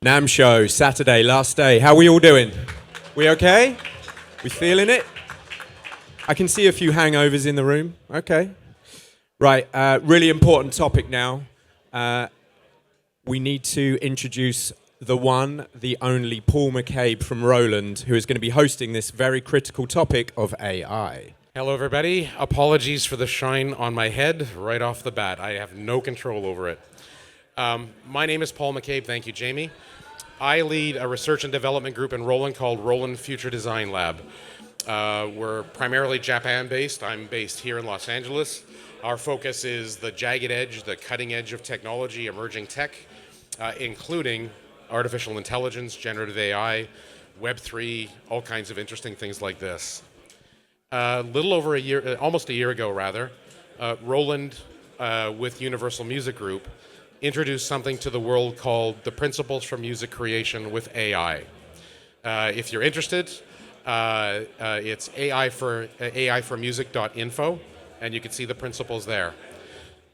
NAMM show, Saturday, last day. How are we all doing? We okay? We feeling it? I can see a few hangovers in the room. Okay. Right, really important topic now. We need to introduce the one, the only Paul McCabe from Roland, who is going to be hosting this very critical topic of AI. Hello, everybody. Apologies for the shine on my head right off the bat. I have no control over it. My name is Paul McCabe. Thank you, Jamie. I lead a research and development group in Roland called Roland Future Design Lab. We're primarily Japan-based. I'm based here in Los Angeles. Our focus is the jagged edge, the cutting edge of technology, emerging tech, including artificial intelligence, generative AI, Web3, all kinds of interesting things like this. A little over a year, almost a year ago rather, Roland with Universal Music Group introduced something to the world called the Principles for Music Creation with AI. If you're interested, it's aiformusic.info, and you can see the principles there.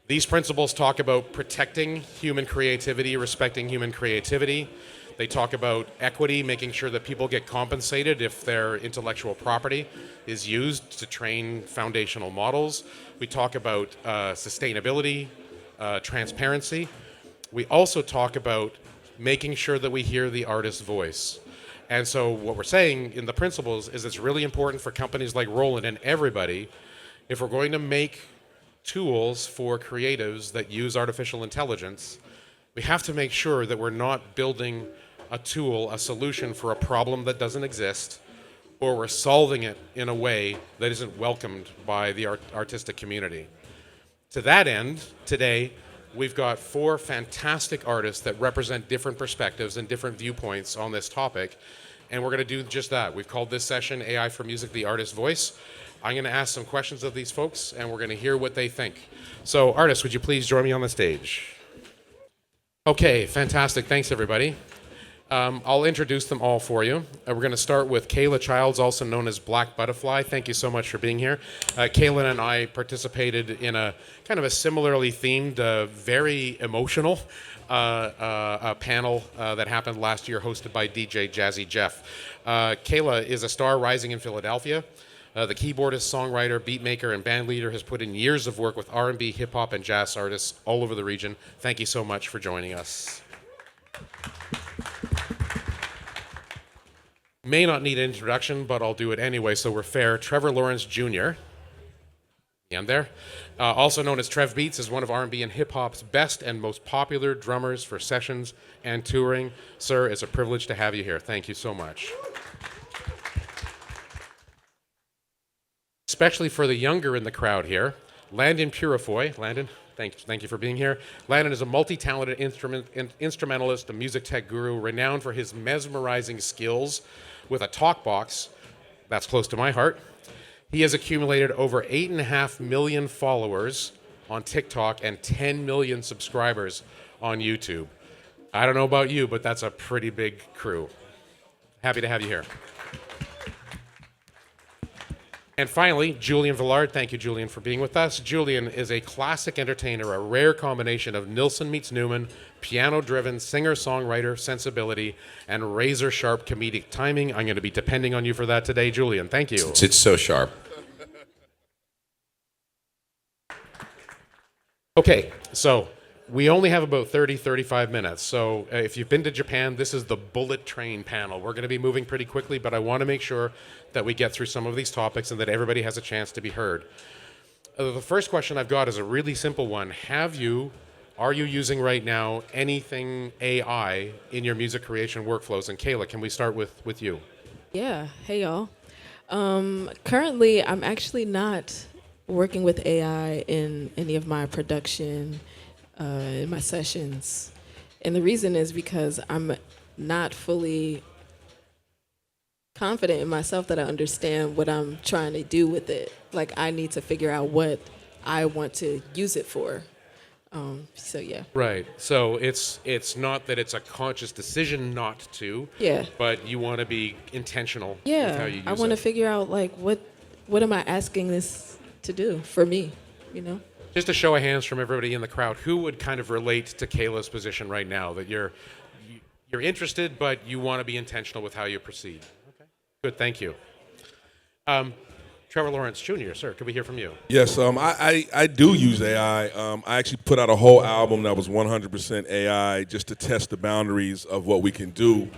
These principles talk about protecting human creativity, respecting human creativity. They talk about equity, making sure that people get compensated if their intellectual property is used to train foundational models. We talk about sustainability, transparency. We also talk about making sure that we hear the artist's voice. And so what we're saying in the principles is it's really important for companies like Roland and everybody, if we're going to make tools for creatives that use artificial intelligence, we have to make sure that we're not building a tool, a solution for a problem that doesn't exist, or we're solving it in a way that isn't welcomed by the artistic community. To that end, today, we've got 4 fantastic artists that represent different perspectives and different viewpoints on this topic, and we're going to do just that. We've called this session AI for Music, the Artist's Voice. I'm going to ask some questions of these folks, and we're going to hear what they think. So, artists, would you please join me on the stage? Okay, fantastic. Thanks, everybody. I'll introduce them all for you. We're going to start with Kayla Childs, also known as Black Butterfly. Thank you so much for being here. Kayla and I participated in a kind of a similarly themed, very emotional panel that happened last year, hosted by DJ Jazzy Jeff. Kayla is a star rising in Philadelphia. The keyboardist, songwriter, beatmaker, and band leader has put in years of work with R&B, hip-hop, and jazz artists all over the region. Thank you so much for joining us. May not need an introduction, but I'll do it anyway, so we're fair. Trevor Lawrence Jr., and there, also known as Trev Beats, is one of R&B and hip-hop's best and most popular drummers for sessions and touring. Sir, it's a privilege to have you here. Thank you so much. Especially for the younger in the crowd here, Landon Purifoy. Landon, thank you for being here. Landon is a multi-talented instrumentalist, a music tech guru, renowned for his mesmerizing skills with a talk box that's close to my heart. He has accumulated over 8.5 million followers on TikTok and 10 million subscribers on YouTube. I don't know about you, but that's a pretty big crew. Happy to have you here. And finally, Julian Villard. Thank you, Julian, for being with us. Julian is a classic entertainer, a rare combination of Nilsson meets Newman, piano-driven singer-songwriter sensibility, and razor-sharp comedic timing. I'm going to be depending on you for that today, Julian. Thank you. It's so sharp. Okay, so we only have about 35 minutes. So if you've been to Japan, this is the bullet train panel. We're going to be moving pretty quickly, but I want to make sure that we get through some of these topics and that everybody has a chance to be heard. The first question I've got is a really simple one. Are you using right now anything AI in your music creation workflows? And Kayla, can we start with you? Yeah, hey y'all. Currently, I'm actually not working with AI in any of my production, in my sessions. And the reason is because I'm not fully confident in myself that I understand what I'm trying to do with it. Like, I need to figure out what I want to use it for. So yeah. Right. So it's not that it's a conscious decision not to. Yeah. But you want to be intentional with how you use it. I want to figure out like what am I asking this to do for me, you know? Just a show of hands from everybody in the crowd, who would kind of relate to Kayla's position right now, that you're You're interested, but you want to be intentional with how you proceed. Okay. Good, thank you. Trevor Lawrence Jr., sir, could we hear from you? Yes, I do use AI. I actually put out a whole album that was 100% AI just to test the boundaries of what we can do.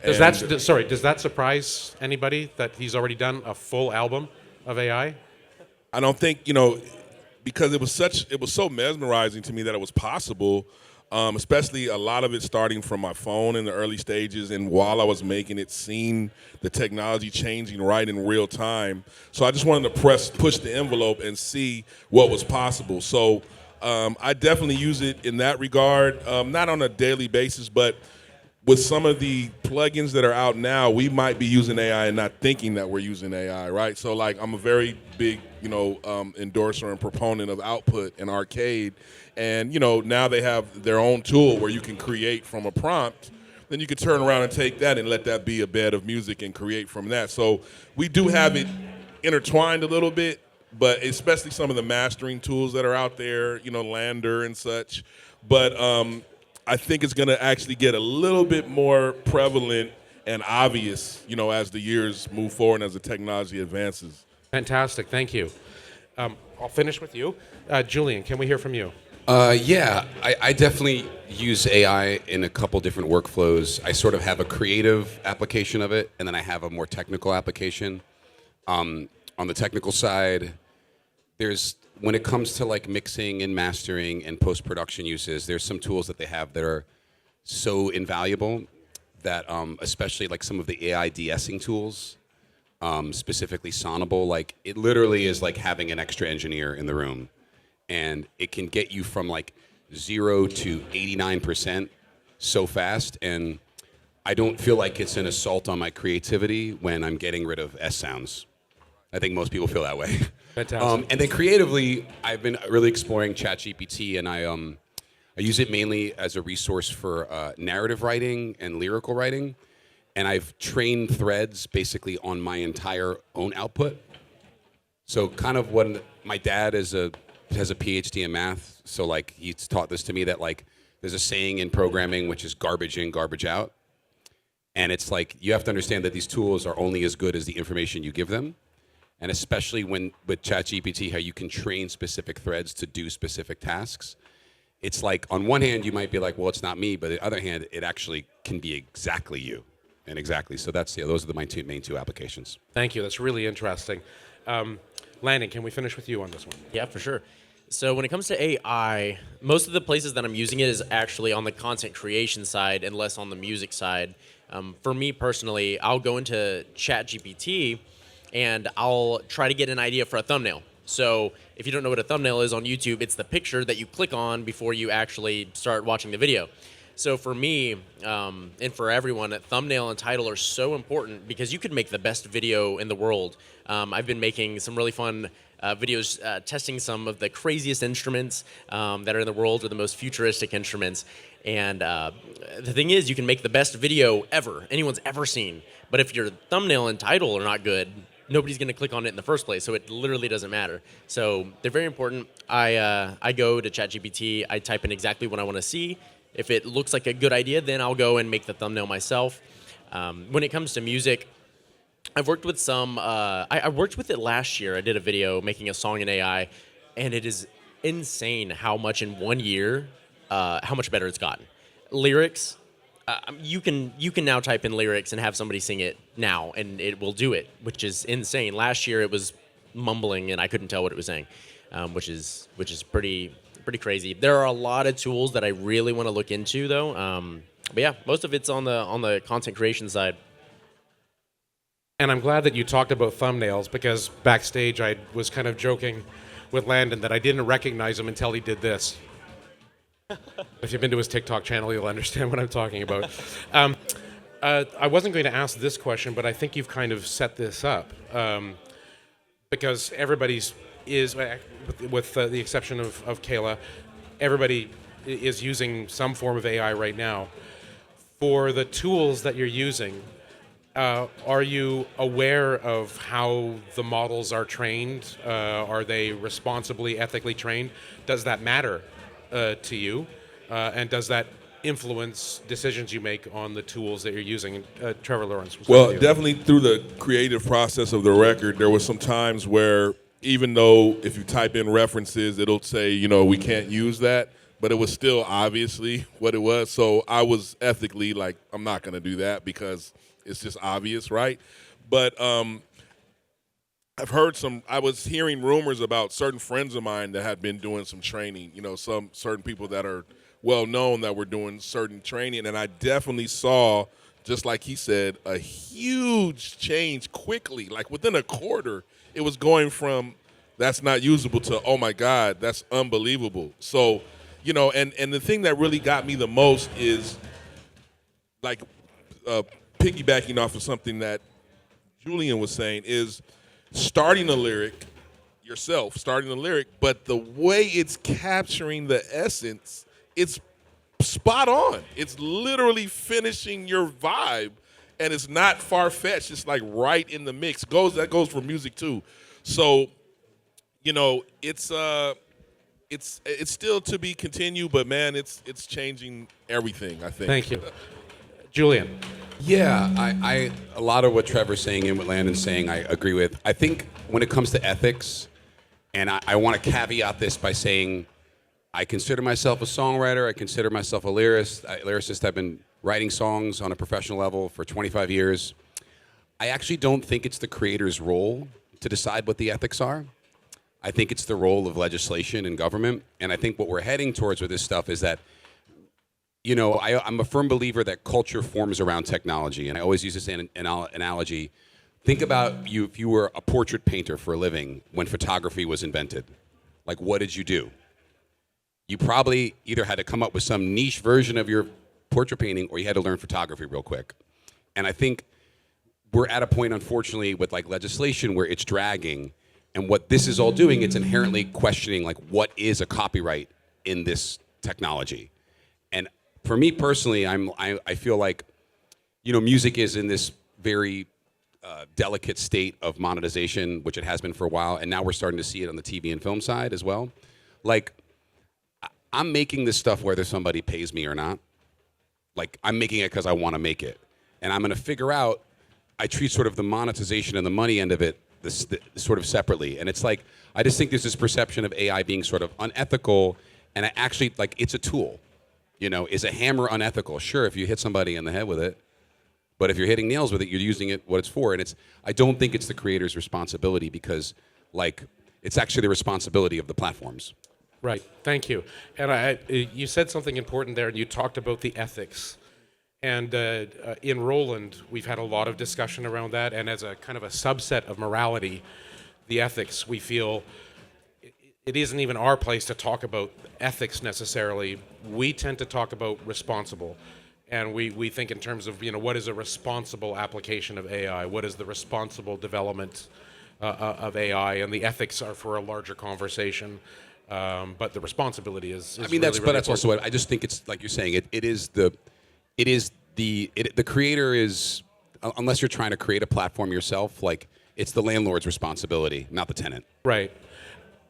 Does that surprise anybody that he's already done a full album of AI? I don't think, because it was so mesmerizing to me that it was possible, especially a lot of it starting from my phone in the early stages, and while I was making it, seeing the technology changing right in real time. So I just wanted to push the envelope and see what was possible. So I definitely use it in that regard, not on a daily basis, but with some of the plugins that are out now, we might be using AI and not thinking that we're using AI, right? So, like, I'm a very big, endorser and proponent of Output and Arcade. And, now they have their own tool where you can create from a prompt. Then you can turn around and take that and let that be a bed of music and create from that. So we do have it intertwined a little bit, but especially some of the mastering tools that are out there, Lander and such. But I think it's going to actually get a little bit more prevalent and obvious, as the years move forward and as the technology advances. Fantastic, thank you. I'll finish with you. Julian, can we hear from you? Yeah, I definitely use AI in a couple different workflows. I sort of have a creative application of it, and then I have a more technical application. On the technical side, when it comes to like mixing and mastering and post-production uses, there's some tools that they have that are so invaluable that especially like some of the AI de-essing tools, specifically Sonable, like it literally is like having an extra engineer in the room, and it can get you from like 0 to 89% so fast, and I don't feel like it's an assault on my creativity when I'm getting rid of S sounds. I think most people feel that way. Fantastic. And then creatively, I've been really exploring ChatGPT, and I use it mainly as a resource for narrative writing and lyrical writing. And I've trained threads basically on my entire own output. So kind of when my dad has a PhD in math, so like he's taught this to me that like there's a saying in programming which is garbage in, garbage out. And it's like you have to understand that these tools are only as good as the information you give them. And especially with ChatGPT, how you can train specific threads to do specific tasks. It's like, on one hand, you might be like, well, it's not me, but on the other hand, it actually can be exactly you. And exactly, so those are the main two applications. Thank you, that's really interesting. Landon, can we finish with you on this one? Yeah, for sure. So when it comes to AI, most of the places that I'm using it is actually on the content creation side and less on the music side. For me personally, I'll go into ChatGPT and I'll try to get an idea for a thumbnail. So if you don't know what a thumbnail is on YouTube, it's the picture that you click on before you actually start watching the video. So for me, and for everyone, thumbnail and title are so important because you could make the best video in the world. I've been making some really fun videos testing some of the craziest instruments that are in the world, or the most futuristic instruments. And the thing is, you can make the best video anyone's ever seen. But if your thumbnail and title are not good, nobody's going to click on it in the first place, so it literally doesn't matter. So they're very important. I go to ChatGPT, I type in exactly what I want to see. If it looks like a good idea, then I'll go and make the thumbnail myself. When it comes to music, I've worked with some, I worked with it last year. I did a video making a song in AI, and it is insane how much in 1 year, how much better it's gotten. Lyrics, you can now type in lyrics and have somebody sing it now, and it will do it, which is insane. Last year it was mumbling, and I couldn't tell what it was saying, which is pretty crazy. There are a lot of tools that I really want to look into, though. But yeah, most of it's on the content creation side. And I'm glad that you talked about thumbnails, because backstage I was kind of joking with Landon that I didn't recognize him until he did this. If you've been to his TikTok channel, you'll understand what I'm talking about. I wasn't going to ask this question, but I think you've kind of set this up, because everybody's is, with the exception of Kayla, everybody is using some form of AI right now. For the tools that you're using, are you aware of how the models are trained? Are they responsibly, ethically trained? Does that matter to you? And does that influence decisions you make on the tools that you're using. Trevor Lawrence. Well, definitely through the creative process of the record, there were some times where even though if you type in references, it'll say, we can't use that, but it was still obviously what it was. So I was ethically like, I'm not going to do that because it's just obvious, right? But I was hearing rumors about certain friends of mine that had been doing some training, some certain people that are well known that were doing certain training. And I definitely saw, just like he said, a huge change quickly. Like within a quarter, it was going from that's not usable to, oh my God, that's unbelievable. So, and the thing that really got me the most is like piggybacking off of something that Julian was saying is starting a lyric yourself, but the way it's capturing the essence, it's spot on. It's literally finishing your vibe, and it's not far-fetched. It's like right in the mix. That goes for music too. So, it's still to be continued, but man, it's changing everything, I think. Thank you. Julian. Yeah, I a lot of what Trevor's saying and what Landon's saying, I agree with. I think when it comes to ethics, and I want to caveat this by saying I consider myself a songwriter. I consider myself a lyricist. I've been writing songs on a professional level for 25 years. I actually don't think it's the creator's role to decide what the ethics are. I think it's the role of legislation and government. And I think what we're heading towards with this stuff is that, I'm a firm believer that culture forms around technology. And I always use this analogy. Think about if you were a portrait painter for a living when photography was invented. Like, what did you do? You probably either had to come up with some niche version of your portrait painting or you had to learn photography real quick. And I think we're at a point, unfortunately, with like legislation where it's dragging. And what this is all doing, it's inherently questioning like what is a copyright in this technology. And for me personally, I feel like, music is in this very delicate state of monetization, which it has been for a while. And now we're starting to see it on the TV and film side as well. Like, I'm making this stuff whether somebody pays me or not. Like, I'm making it because I want to make it. And I'm going to figure out, I treat sort of the monetization and the money end of it this sort of separately. And it's like, I just think there's this perception of AI being sort of unethical. And I actually, like, it's a tool. Is a hammer unethical? Sure, if you hit somebody in the head with it. But if you're hitting nails with it, you're using it what it's for. And I don't think it's the creator's responsibility because, like, it's actually the responsibility of the platforms. Right. Thank you. And you said something important there, and you talked about the ethics. And in Roland, we've had a lot of discussion around that. And as a kind of a subset of morality, the ethics, we feel it isn't even our place to talk about ethics necessarily. We tend to talk about responsible. And we think in terms of, what is a responsible application of AI? What is the responsible development of AI? And the ethics are for a larger conversation. But the responsibility is I mean, that's also what I just think it's like you're saying. The creator is, unless you're trying to create a platform yourself, like it's the landlord's responsibility, not the tenant. Right.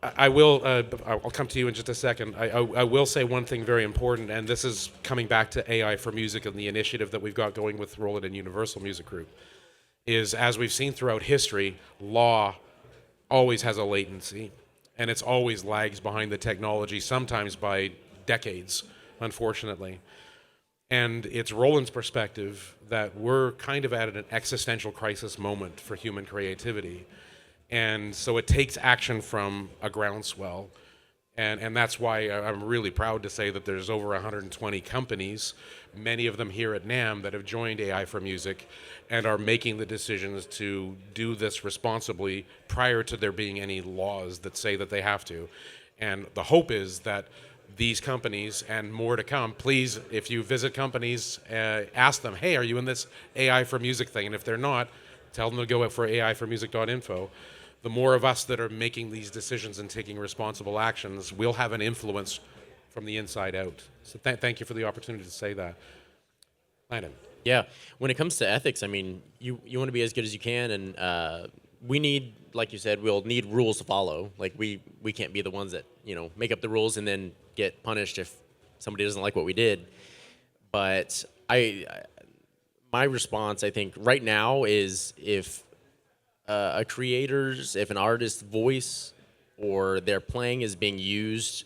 I'll come to you in just a second. I will say one thing very important, and this is coming back to AI for music and the initiative that we've got going with Roland and Universal Music Group, is as we've seen throughout history, law always has a latency, and it's always lags behind the technology, sometimes by decades, unfortunately. And it's Roland's perspective that we're kind of at an existential crisis moment for human creativity. And so it takes action from a groundswell. And that's why I'm really proud to say that there's over 120 companies, many of them here at NAMM, that have joined AI for Music and are making the decisions to do this responsibly prior to there being any laws that say that they have to. And the hope is that these companies, and more to come, please, if you visit companies, ask them, hey, are you in this AI for Music thing? And if they're not, tell them to go out for aiformusic.info. The more of us that are making these decisions and taking responsible actions, we'll have an influence from the inside out. So thank you for the opportunity to say that. Landon. Yeah, when it comes to ethics, I mean, you want to be as good as you can, and we need, like you said, we'll need rules to follow. Like we can't be the ones that make up the rules and then get punished if somebody doesn't like what we did. But my response, I think, right now is if if an artist's voice or their playing is being used,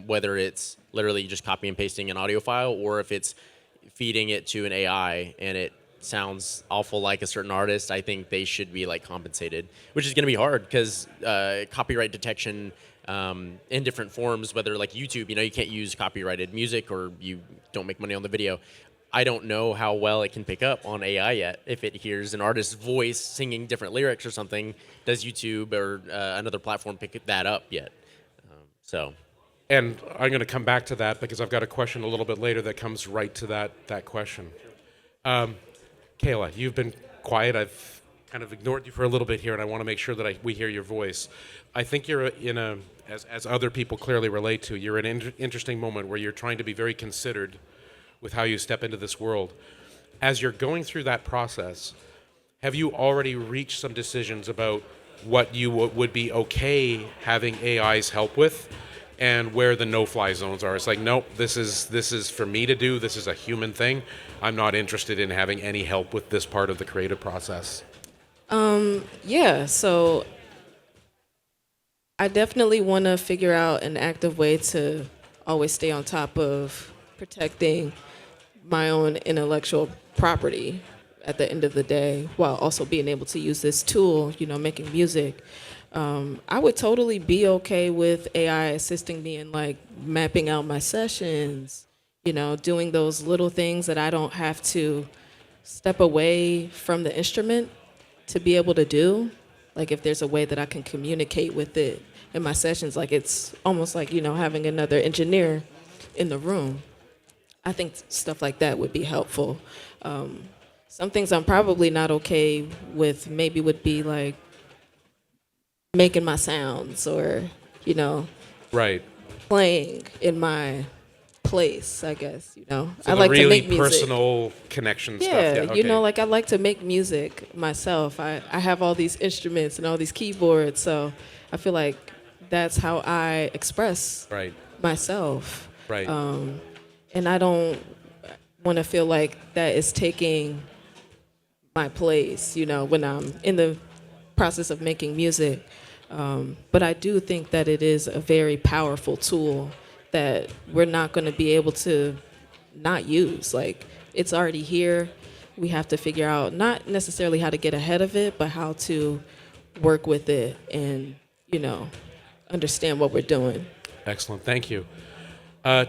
whether it's literally just copy and pasting an audio file or if it's feeding it to an AI and it sounds awful like a certain artist, I think they should be like compensated, which is going to be hard because copyright detection in different forms, whether like YouTube, you can't use copyrighted music or you don't make money on the video. I don't know how well it can pick up on AI yet. If it hears an artist's voice singing different lyrics or something, does YouTube or another platform pick that up yet? So. And I'm going to come back to that because I've got a question a little bit later that comes right to that question. Kayla, you've been quiet. I've kind of ignored you for a little bit here, and I want to make sure that we hear your voice. I think you're as other people clearly relate to, you're in an interesting moment where you're trying to be very considered with how you step into this world. As you're going through that process, have you already reached some decisions about what you would be okay having AI's help with and where the no-fly zones are? It's like, nope, this is for me to do. This is a human thing. I'm not interested in having any help with this part of the creative process. Yeah, so I definitely want to figure out an active way to always stay on top of protecting my own intellectual property at the end of the day, while also being able to use this tool, making music. I would totally be okay with AI assisting me in like mapping out my sessions, doing those little things that I don't have to step away from the instrument to be able to do. Like if there's a way that I can communicate with it in my sessions, like it's almost like, having another engineer in the room. I think stuff like that would be helpful. Some things I'm probably not okay with maybe would be like making my sounds or, Right. playing in my place, I guess, So I the like really to make music. personal connection stuff. Yeah, Okay. like I like to make music myself. I have all these instruments and all these keyboards, so I feel like that's how I express Right. myself. Right. And I don't want to feel like that is taking my place, when I'm in the process of making music. But I do think that it is a very powerful tool that we're not going to be able to not use. Like, it's already here. We have to figure out not necessarily how to get ahead of it, but how to work with it and, understand what we're doing. Excellent. Thank you.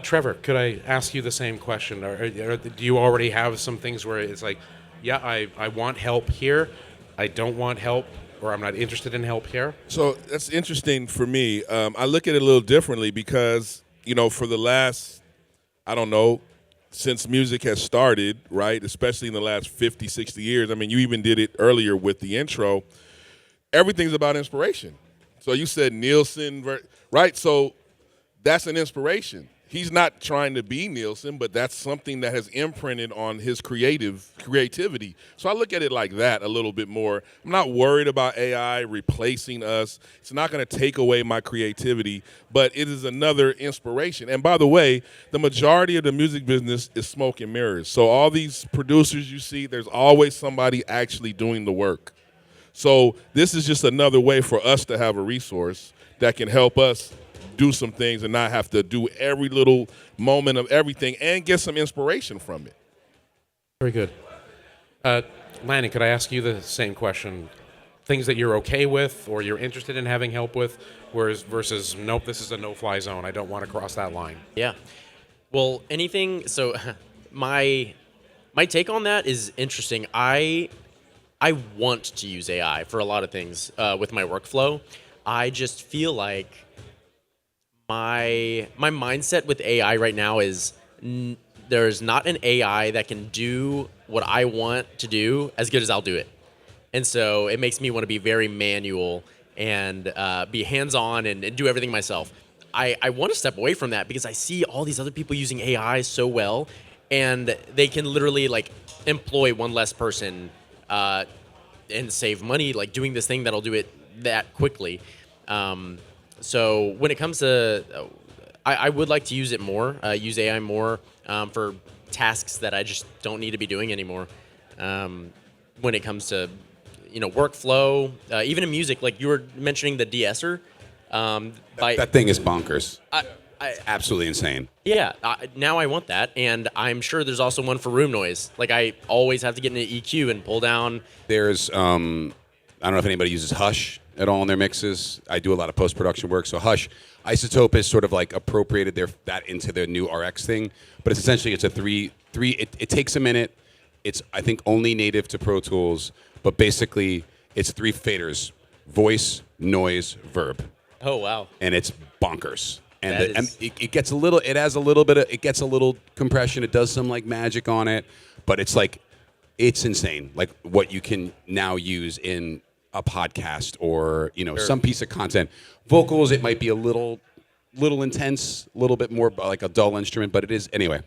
Trevor, could I ask you the same question? Or do you already have some things where it's like, yeah, I want help here, I don't want help, or I'm not interested in help here? So that's interesting for me. I look at it a little differently because, for the last, I don't know, since music has started, right, especially in the last 50, 60 years, I mean, you even did it earlier with the intro, everything's about inspiration. So you said Nielsen, right? So that's an inspiration. He's not trying to be Nielsen, but that's something that has imprinted on his creativity. So I look at it like that a little bit more. I'm not worried about AI replacing us. It's not going to take away my creativity, but it is another inspiration. And by the way, the majority of the music business is smoke and mirrors. So all these producers you see, there's always somebody actually doing the work. So this is just another way for us to have a resource that can help us do some things and not have to do every little moment of everything and get some inspiration from it. Very good. Lanny, could I ask you the same question? Things that you're okay with or you're interested in having help with, versus, nope, this is a no-fly zone. I don't want to cross that line. Yeah. Well, anything. So, my take on that is interesting. I want to use AI for a lot of things with my workflow. I just feel like my mindset with AI right now is there's not an AI that can do what I want to do as good as I'll do it. And so it makes me want to be very manual and be hands-on and do everything myself. I want to step away from that because I see all these other people using AI so well, and they can literally like employ one less person and save money, like doing this thing that'll do it that quickly. So when it comes to, I would like to use it more, use AI more for tasks that I just don't need to be doing anymore. When it comes to, workflow, even in music, like you were mentioning the de-esser. That thing is bonkers. I, Absolutely insane. Yeah, now I want that, and I'm sure there's also one for room noise. Like I always have to get into EQ and pull down. There's I don't know if anybody uses Hush at all in their mixes. I do a lot of post-production work, so Hush, Isotope has sort of like appropriated that into their new RX thing, but it's essentially a three. It takes a minute. It's I think only native to Pro Tools, but basically it's 3 faders: voice, noise, verb. Oh wow! And it's bonkers. And, it gets it gets a little compression. It does some like magic on it, but it's insane. Like what you can now use in a podcast or some piece of content. Vocals, it might be a little intense, a little bit more like a dull instrument, but it is anyway.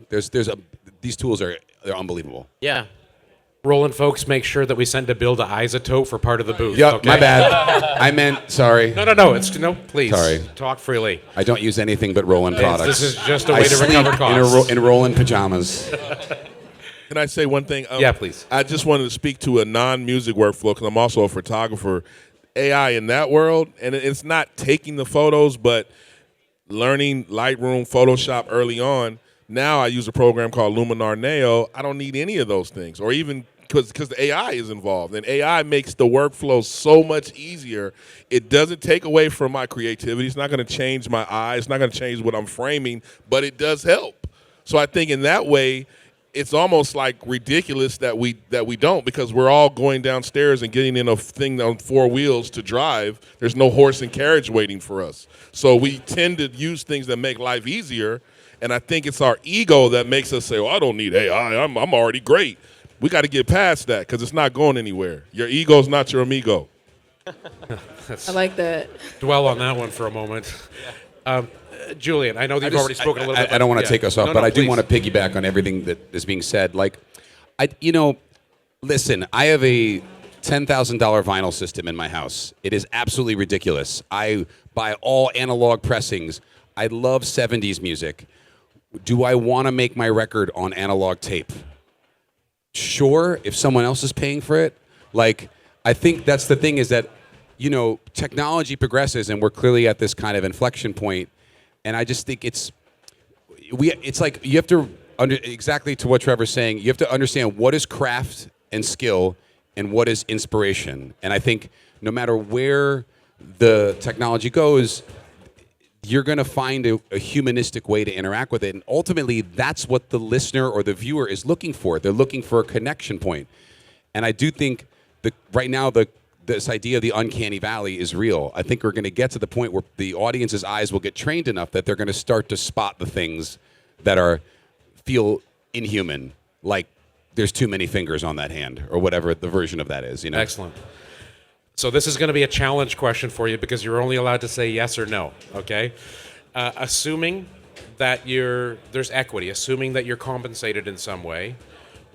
These tools they're unbelievable. Yeah. Roland, folks, make sure that we send a bill to Isotope for part of the booth. Yep, okay? my bad. I meant sorry. No. Please. Sorry. Talk freely. I don't use anything but Roland products. This is just a way to recover costs. In Roland pajamas. Can I say one thing? Yeah, please. I just wanted to speak to a non-music workflow because I'm also a photographer. AI in that world, and it's not taking the photos, but learning Lightroom, Photoshop early on. Now I use a program called Luminar Neo. I don't need any of those things, or even because the AI is involved, and AI makes the workflow so much easier. It doesn't take away from my creativity. It's not going to change my eye. It's not going to change what I'm framing, but it does help. So I think in that way, it's almost like ridiculous that we don't, because we're all going downstairs and getting in a thing on 4 wheels to drive. There's no horse and carriage waiting for us. So we tend to use things that make life easier. And I think it's our ego that makes us say, "Oh, I don't need AI. I'm already great." We got to get past that because it's not going anywhere. Your ego's not your amigo. I like that. Dwell on that one for a moment. Julian, I know that you've already spoken a little bit. I don't want to take us off, but I do please. want to piggyback on everything that is being said. Like, listen, I have a $10,000 vinyl system in my house. It is absolutely ridiculous. I buy all analog pressings. I love 70s music. Do I want to make my record on analog tape? Sure, if someone else is paying for it. Like, I think that's the thing is that, technology progresses and we're clearly at this kind of inflection point. And I just think it's like you have to, exactly to what Trevor's saying, you have to understand what is craft and skill and what is inspiration. And I think no matter where the technology goes, you're going to find a humanistic way to interact with it. And ultimately, that's what the listener or the viewer is looking for. They're looking for a connection point. And I do think right now this idea of the uncanny valley is real. I think we're going to get to the point where the audience's eyes will get trained enough that they're going to start to spot the things that feel inhuman, like there's too many fingers on that hand or whatever the version of that is. Excellent. So this is going to be a challenge question for you because you're only allowed to say yes or no, okay? Assuming that there's equity, assuming that you're compensated in some way,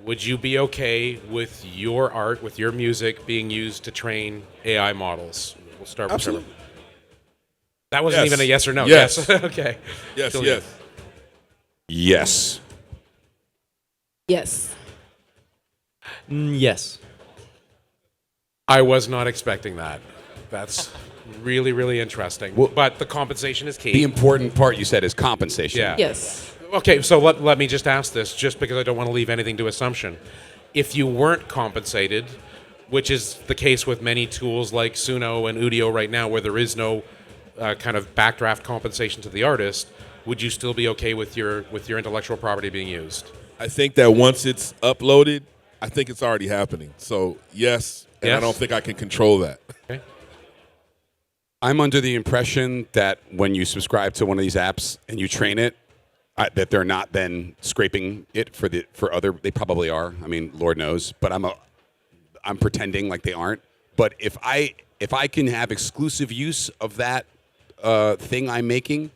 would you be okay with your art, with your music being used to train AI models? We'll start with Trevor. That wasn't even a yes or no. Yes. Okay. Yes, Julian. yes. Yes. Yes. I was not expecting that. That's really, really interesting. Well, but the compensation is key. The important part you said is compensation. Yeah. Yes. Okay, so let me just ask this, just because I don't want to leave anything to assumption. If you weren't compensated, which is the case with many tools like Suno and Udio right now, where there is no kind of backdraft compensation to the artist, would you still be okay with your intellectual property being used? I think that once it's uploaded, I think it's already happening. So yes, and I don't think I can control that. Okay. I'm under the impression that when you subscribe to one of these apps and you train it, that they're not then scraping it for other. They probably are. I mean, Lord knows. But I'm pretending like they aren't. But if I can have exclusive use of that thing I'm making,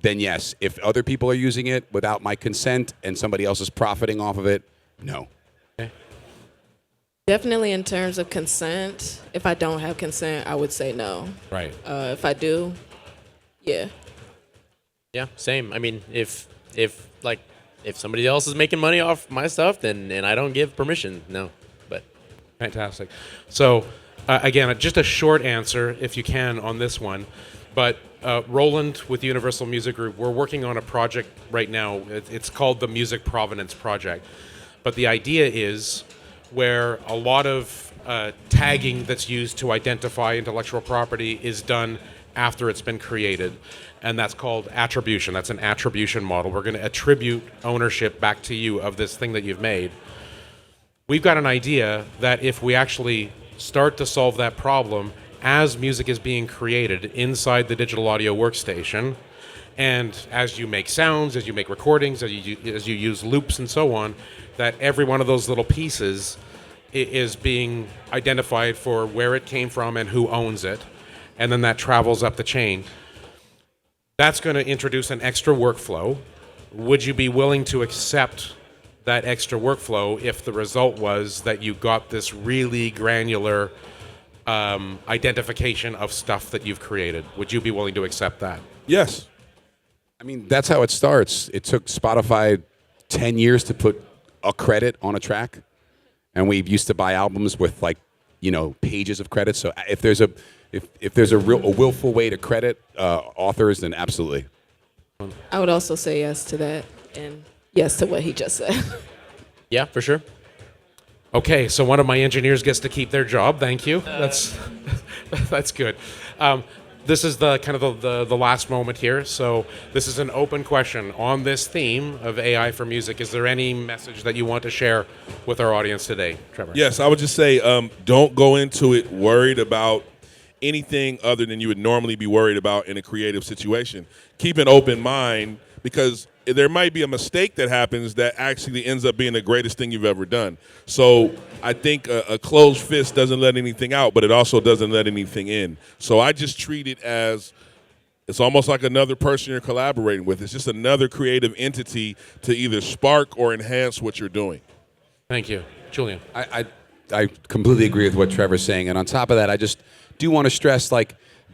then yes. If other people are using it without my consent and somebody else is profiting off of it, no. Okay. Definitely in terms of consent, if I don't have consent, I would say no. Right. If I do, yeah. Yeah, same. I mean, if if somebody else is making money off my stuff, then and I don't give permission, no. But Fantastic. So, again, just a short answer, if you can, on this one. But Roland with Universal Music Group, we're working on a project right now. It's called the Music Provenance Project. But the idea is where a lot of tagging that's used to identify intellectual property is done after it's been created. And that's called attribution. That's an attribution model. We're going to attribute ownership back to you of this thing that you've made. We've got an idea that if we actually start to solve that problem as music is being created inside the digital audio workstation, and as you make sounds, as you make recordings, as you use loops and so on, that every one of those little pieces is being identified for where it came from and who owns it, and then that travels up the chain. That's going to introduce an extra workflow. Would you be willing to accept that extra workflow if the result was that you got this really granular identification of stuff that you've created? Would you be willing to accept that? Yes. I mean, that's how it starts. It took Spotify 10 years to put a credit on a track, and we used to buy albums with pages of credits. So if there's a willful way to credit authors, then absolutely. I would also say yes to that, and yes to what he just said. yeah, for sure. Okay, so one of my engineers gets to keep their job. Thank you. That's good. This is the kind of the last moment here. So this is an open question on this theme of AI for music. Is there any message that you want to share with our audience today, Trevor? Yes, I would just say don't go into it worried about anything other than you would normally be worried about in a creative situation. Keep an open mind, because there might be a mistake that happens that actually ends up being the greatest thing you've ever done. So I think a closed fist doesn't let anything out, but it also doesn't let anything in. So I just treat it as it's almost like another person you're collaborating with. It's just another creative entity to either spark or enhance what you're doing. Thank you. Julian. I completely agree with what Trevor's saying. And on top of that, I just do want to stress,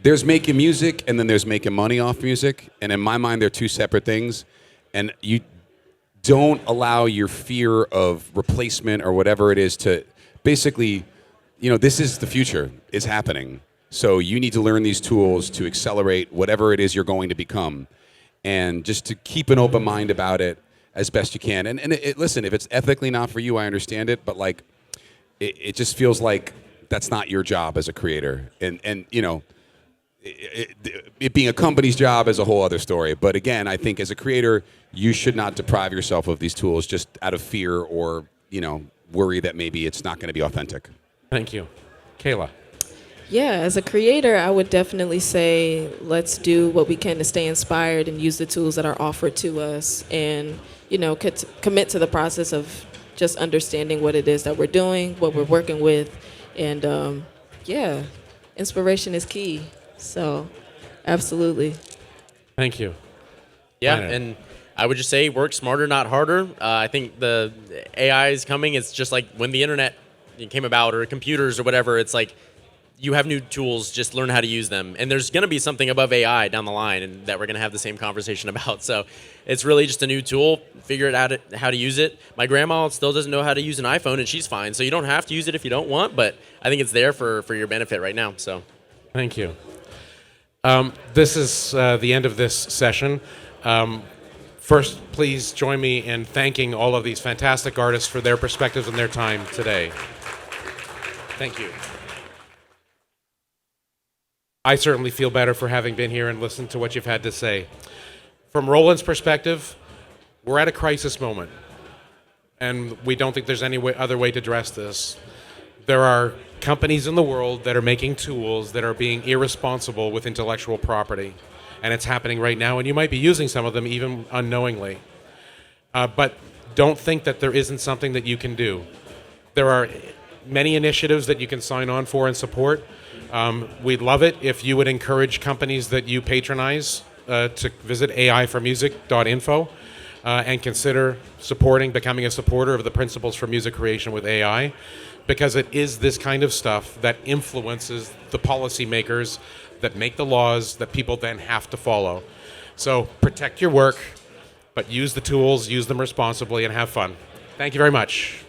there's making music and then there's making money off music. And in my mind, they're two separate things. And you don't allow your fear of replacement or whatever it is to basically, this is the future. It's happening. So you need to learn these tools to accelerate whatever it is you're going to become. And just to keep an open mind about it as best you can. And listen, if it's ethically not for you, I understand it. But it just feels like that's not your job as a creator. And it being a company's job is a whole other story. But again, I think as a creator, you should not deprive yourself of these tools just out of fear or, worry that maybe it's not going to be authentic. Thank you. Kayla. Yeah, as a creator, I would definitely say let's do what we can to stay inspired and use the tools that are offered to us, and commit to the process of just understanding what it is that we're doing, what we're working with, and inspiration is key. So, absolutely. Thank you. Yeah, Leonard. and I would just say work smarter, not harder. I think the AI is coming. It's just like when the internet came about, or computers or whatever. It's like you have new tools, just learn how to use them. And there's going to be something above AI down the line, and that we're going to have the same conversation about. So it's really just a new tool. Figure it out how to use it. My grandma still doesn't know how to use an iPhone, and she's fine. So you don't have to use it if you don't want, but I think it's there for your benefit right now. So Thank you. This is the end of this session. First, please join me in thanking all of these fantastic artists for their perspectives and their time today. Thank you. I certainly feel better for having been here and listened to what you've had to say. From Roland's perspective, we're at a crisis moment, and we don't think there's any other way to address this. There are companies in the world that are making tools that are being irresponsible with intellectual property, and it's happening right now, and you might be using some of them even unknowingly. But don't think that there isn't something that you can do. There are many initiatives that you can sign on for and support. We'd love it if you would encourage companies that you patronize to visit aiformusic.info and consider becoming a supporter of the Principles for Music Creation with AI, because it is this kind of stuff that influences the policymakers that make the laws that people then have to follow. So protect your work, But use the tools, use them responsibly, and have fun. Thank you very much.